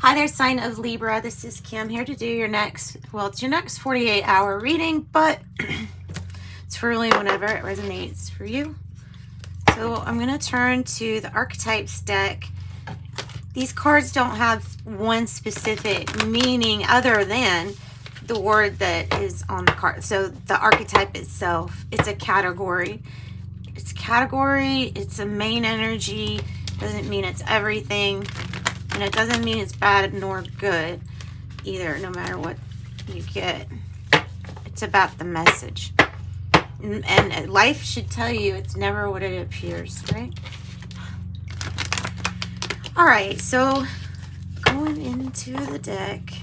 Hi there, sign of Libra. This is Kim here to do your next, well, it's your next 48-hour reading, but it's really whenever it resonates for you. So I'm going to turn to the Archetypes deck. These cards don't have one specific meaning other than the word that is on the card. So the archetype itself, it's a category. It's a category, it's a main energy. Doesn't mean it's everything. And it doesn't mean it's bad nor good either, no matter what you get. It's about the message. And life should tell you it's never what it appears, right? All right, so going into the deck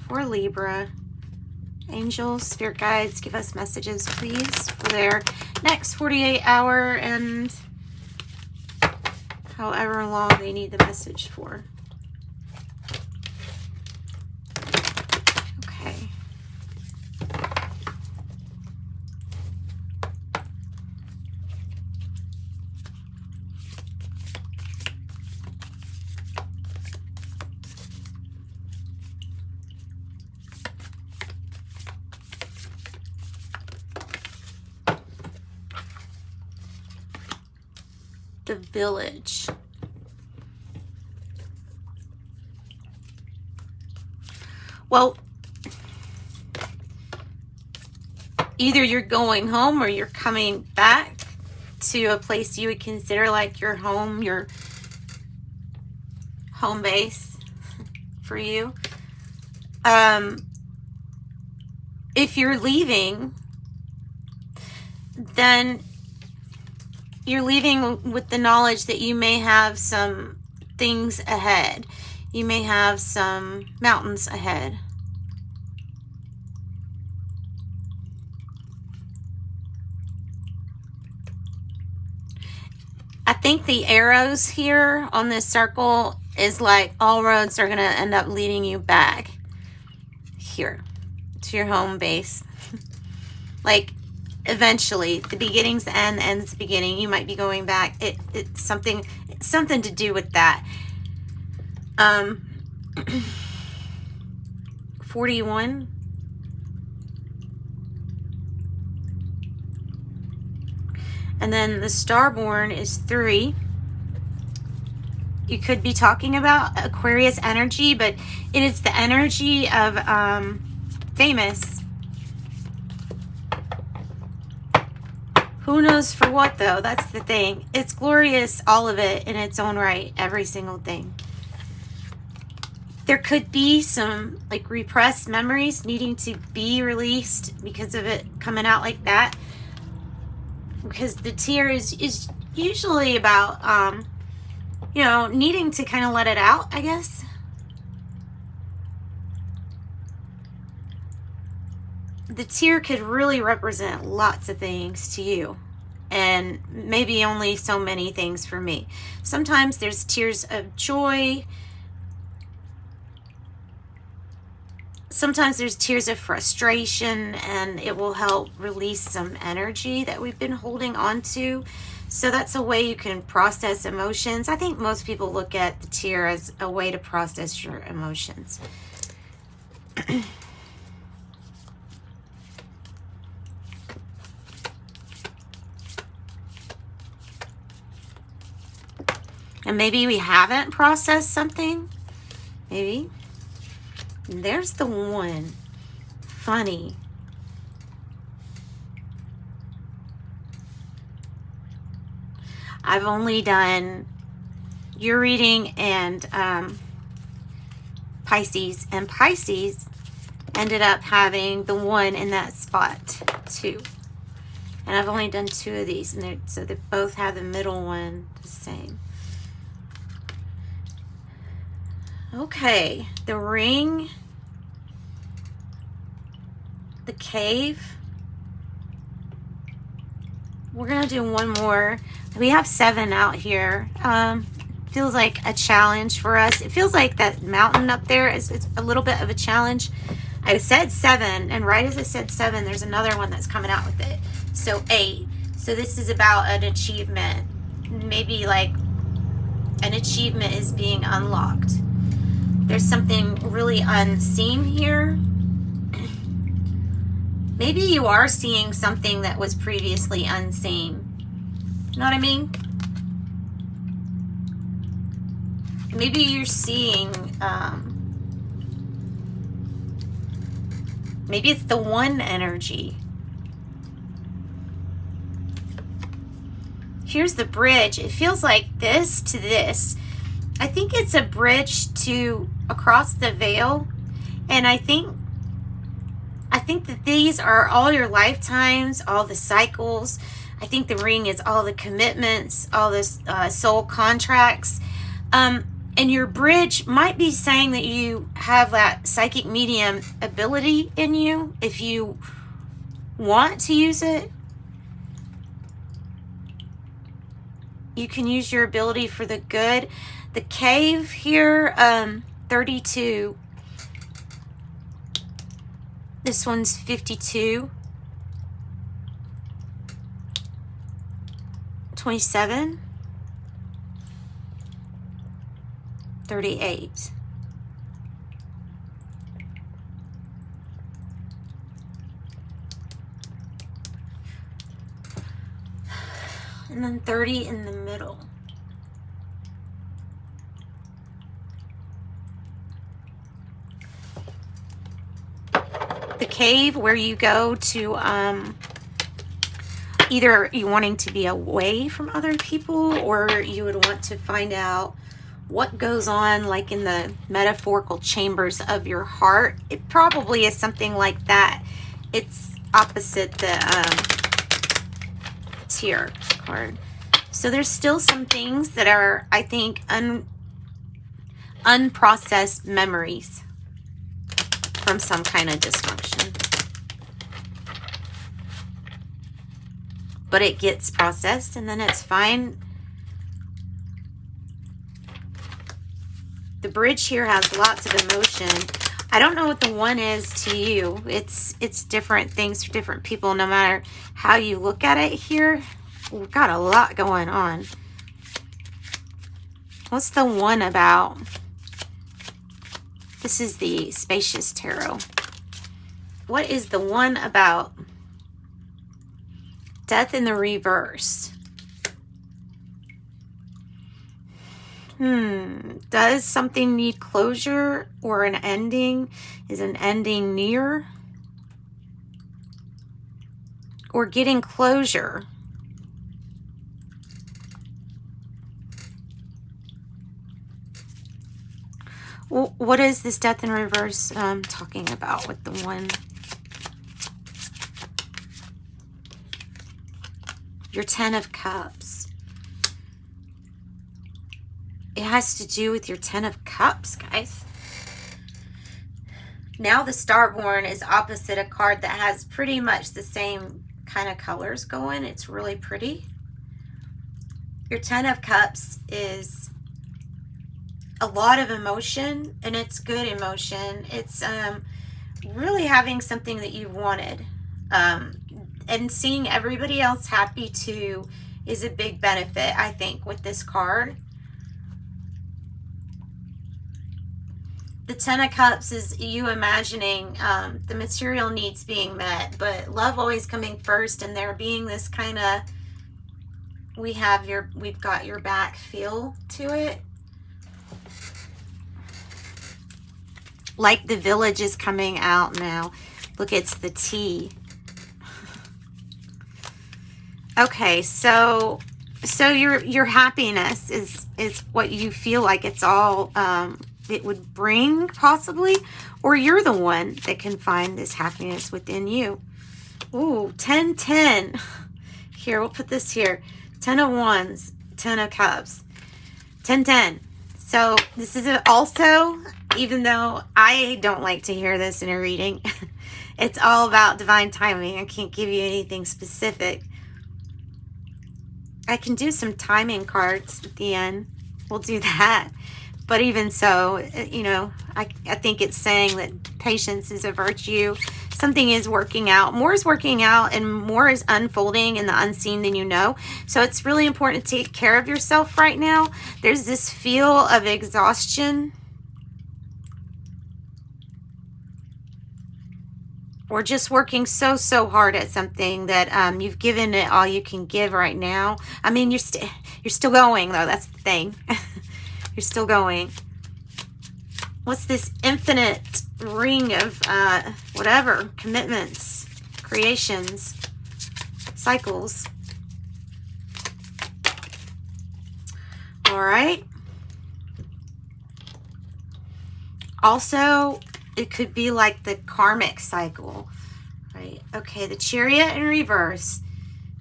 for Libra, angels, spirit guides, give us messages, please, for their next 48-hour and however long they need the message for. Okay. The Village. Well, either you're going home or you're coming back to a place you would consider like your home base for you. If you're leaving, then you're leaving with the knowledge that you may have some things ahead. You may have some mountains ahead. I think the arrows here on this circle is like all roads are going to end up leading you back here to your home base. Like eventually, the beginning's the end, the end's the beginning. You might be going back. It's something to do with that. 41. And then the Starborn is 3. You could be talking about Aquarius energy, but it is the energy of famous. Who knows for what, though? That's the thing. It's glorious, all of it, in its own right. Every single thing. There could be some, like, repressed memories needing to be released because of it coming out like that. Because the tear is usually about, you know, needing to kind of let it out, I guess. The tear could really represent lots of things to you, and maybe only so many things for me. Sometimes there's tears of joy. Sometimes there's tears of frustration, and it will help release some energy that we've been holding on to. So that's a way you can process emotions. I think most people look at the tear as a way to process your emotions. And maybe we haven't processed something. Maybe. There's the one. Funny. I've only done your reading and Pisces. And Pisces ended up having the one in that spot too. And I've only done 2 of these. And so they both have the middle one the same. Okay. The Ring. The Cave. We're gonna do one more. We have 7 out here. Feels like a challenge for us. It feels like that mountain up there is a little bit of a challenge. I said 7, and right as I said 7, there's another one that's coming out with it. So 8. So this is about an achievement. Maybe like an achievement is being unlocked. There's something really unseen here. Maybe you are seeing something that was previously unseen. You know what I mean? Maybe you're seeing, maybe it's the one energy. Here's the bridge. It feels like this to this. I think it's a bridge to across the veil. And I think that these are all your lifetimes, all the cycles. I think the ring is all the commitments, all the soul contracts. And your bridge might be saying that you have that psychic medium ability in you if you want to use it. You can use your ability for the good. The cave here, 32. This one's 52. 27. 38. And then 30 in the middle. The cave where you go to either you wanting to be away from other people, or you would want to find out what goes on like in the metaphorical chambers of your heart. It probably is something like that. It's opposite the Tear card. So there's still some things that are, I think, unprocessed memories from some kind of dysfunction. But it gets processed and then it's fine. The bridge here has lots of emotion. I don't know what the one is to you. It's different things for different people, no matter how you look at it here. We've got a lot going on. What's the one about? This is the Spacious Tarot. What is the one about? Death in the reverse. Does something need closure or an ending? Is an ending near? Or getting closure? Well, what is this death in reverse talking about with the one? Your 10 of Cups. It has to do with your 10 of Cups, guys. Now the Starborn is opposite a card that has pretty much the same kind of colors going. It's really pretty. Your 10 of Cups is a lot of emotion, and it's good emotion. It's really having something that you wanted. And seeing everybody else happy too is a big benefit, I think, with this card. The 10 of Cups is you imagining the material needs being met, but love always coming first, and there being this kind of we've got your back feel to it. Like the Village is coming out now. Look, it's the T. Okay, so your happiness is what you feel like it's all it would bring, possibly, or you're the one that can find this happiness within you. Ooh, 10, 10. Here, we'll put this here. 10 of Wands, 10 of Cups, 10, 10. So this is also, even though I don't like to hear this in a reading, it's all about divine timing. I can't give you anything specific. I can do some timing cards at the end. We'll do that. But even so, you know, I think it's saying that patience is a virtue. Something is working out. More is working out, and more is unfolding in the unseen than you know. So it's really important to take care of yourself right now. There's this feel of exhaustion or just working so hard at something that you've given it all you can give right now. I mean, you're still going though. That's the thing. You're still going. What's this infinite ring of whatever, commitments, creations, cycles? All right. Also, it could be like the karmic cycle, right? Okay, the Chariot in reverse,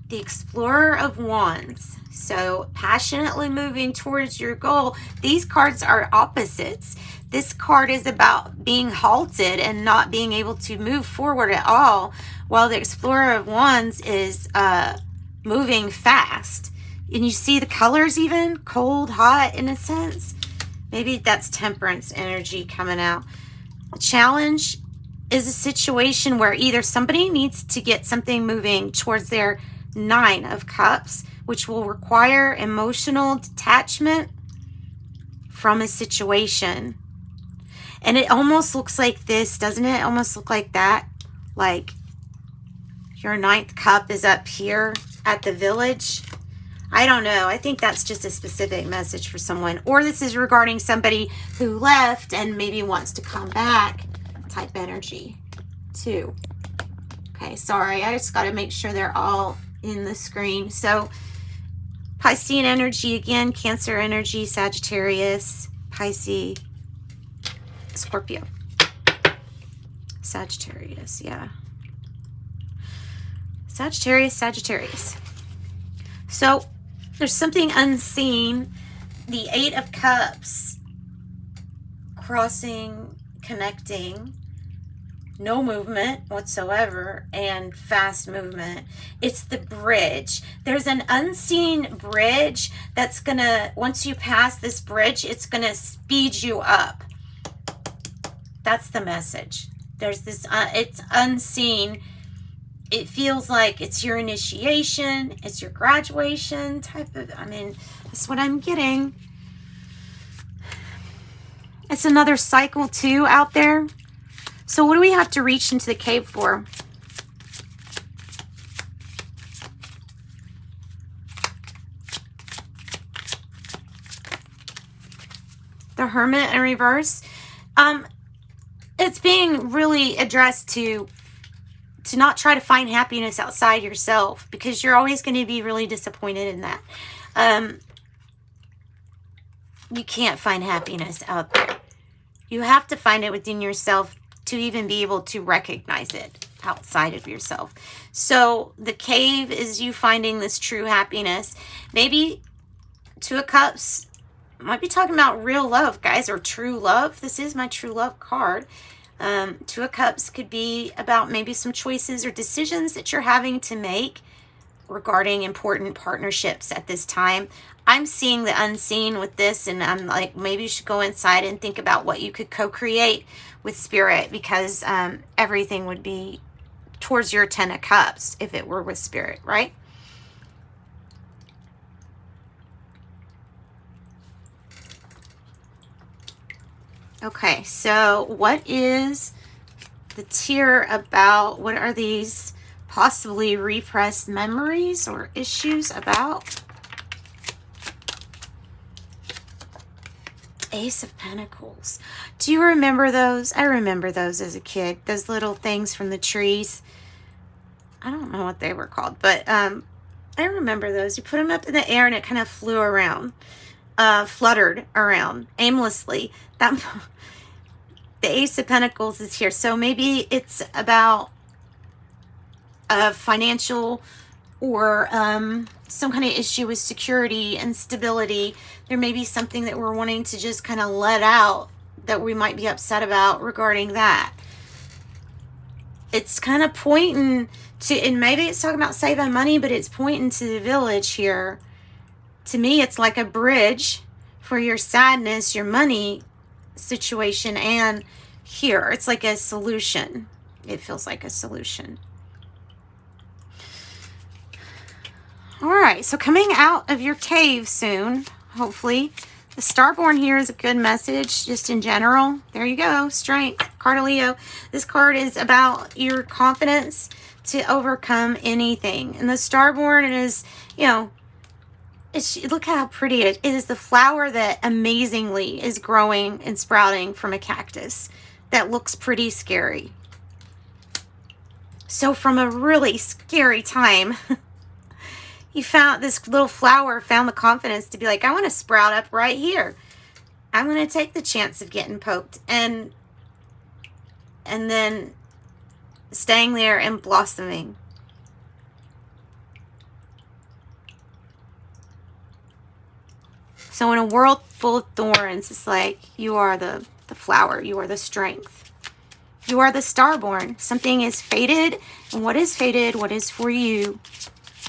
the Explorer of Wands. So passionately moving towards your goal. These cards are opposites. This card is about being halted and not being able to move forward at all, while the Explorer of Wands is moving fast. And you see the colors even, cold, hot in a sense. Maybe that's Temperance energy coming out. A challenge is a situation where either somebody needs to get something moving towards their 9 of Cups, which will require emotional detachment from a situation. And it almost looks like this, doesn't it? Almost look like that. Like your 9th cup is up here at the Village. I don't know. I think that's just a specific message for someone. Or this is regarding somebody who left and maybe wants to come back type energy too. Okay, sorry. I just got to make sure they're all in the screen. So Piscean energy again, Cancer energy, Sagittarius, Pisces, Scorpio. Sagittarius, yeah. Sagittarius. So there's something unseen. The 8 of Cups, crossing, connecting, no movement whatsoever, and fast movement. It's the bridge. There's an unseen bridge that's gonna, once you pass this bridge, it's gonna speed you up. That's the message. There's this, it's unseen. It feels like it's your initiation, it's your graduation type of, I mean, that's what I'm getting. It's another cycle too out there. So what do we have to reach into the cave for? The Hermit in reverse. It's being really addressed to not try to find happiness outside yourself, because you're always going to be really disappointed in that. You can't find happiness out there. You have to find it within yourself to even be able to recognize it outside of yourself. So the cave is you finding this true happiness. Maybe 2 of Cups might be talking about real love, guys, or true love. This is my true love card. 2 of Cups could be about maybe some choices or decisions that you're having to make regarding important partnerships at this time. I'm seeing the unseen with this, and I'm like, maybe you should go inside and think about what you could co-create with Spirit, because everything would be towards your 10 of Cups if it were with Spirit, right? Okay, so what is the tier about? What are these possibly repressed memories or issues about? Ace of Pentacles. Do you remember those? I remember those as a kid. Those little things from the trees. I don't know what they were called, but I remember those. You put them up in the air and it kind of flew around. Fluttered around aimlessly. That the Ace of Pentacles is here. So maybe it's about a financial or some kind of issue with security and stability. There may be something that we're wanting to just kind of let out that we might be upset about regarding that. It's kind of pointing to, and maybe it's talking about saving money, but it's pointing to the Village here. To me, it's like a bridge for your sadness, your money situation, and here it's like a solution. It feels like a solution. All right, so coming out of your cave soon, hopefully. The Starborn here is a good message just in general. There you go, strength. card of Leo. This card is about your confidence to overcome anything. And the Starborn is, you know, look how pretty it is. The flower that amazingly is growing and sprouting from a cactus that looks pretty scary. So from a really scary time, you found this little flower, found the confidence to be like, I want to sprout up right here. I'm going to take the chance of getting poked and then staying there and blossoming. So in a world full of thorns, it's like you are the flower. You are the strength. You are the Starborn. Something is fated, and what is fated, what is for you,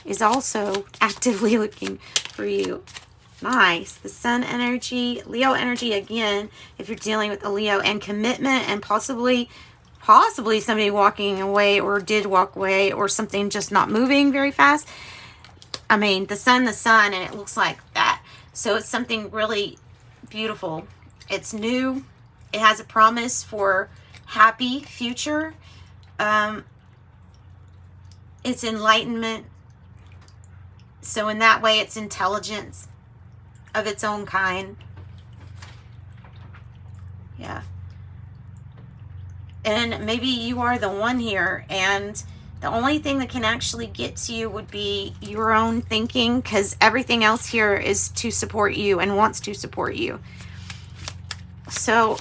is also actively looking for you. Nice. The Sun energy, Leo energy again, if you're dealing with a Leo, and commitment, and possibly somebody walking away, or did walk away, or something just not moving very fast. I mean, the sun, and it looks like that. So it's something really beautiful. It's new. It has a promise for happy future. It's enlightenment. So in that way, it's intelligence of its own kind. Yeah. And maybe you are the one here, and the only thing that can actually get to you would be your own thinking, because everything else here is to support you and wants to support you. So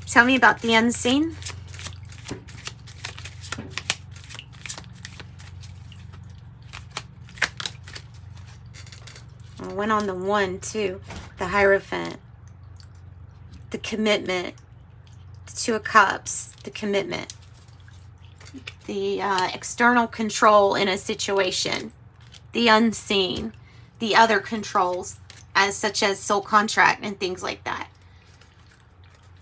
tell me about the unseen. I went on the 1 too, the Hierophant, the commitment, the 2 of Cups, the commitment, the external control in a situation, the unseen, the other controls, such as soul contract and things like that.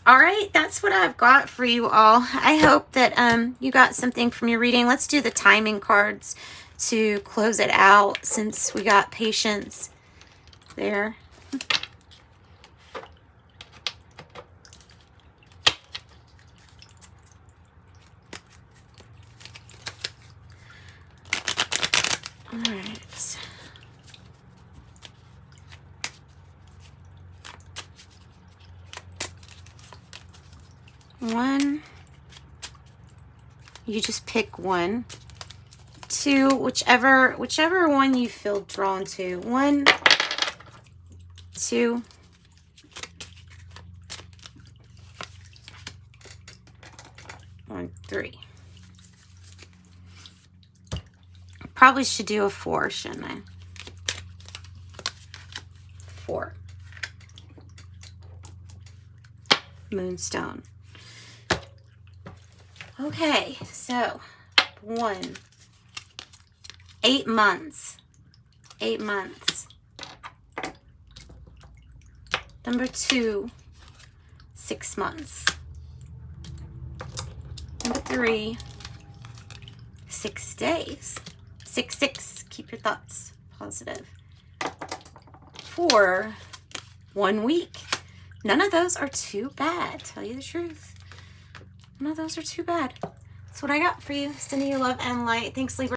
All right, that's what I've got for you all. I hope that you got something from your reading. Let's do the timing cards to close it out, since we got patience there. All right. One. You just pick one. 2, whichever one you feel drawn to. 1, 2, 3. Probably should do a 4, shouldn't I? 4. Moonstone. Okay, so 1, 8 months. 8 months. Number 2, 6 months. Number 3, 6 days. 6, 6. Keep your thoughts positive. 4, 1 week. None of those are too bad, tell you the truth. None of those are too bad. That's what I got for you. Sending you love and light. Thanks, Libra.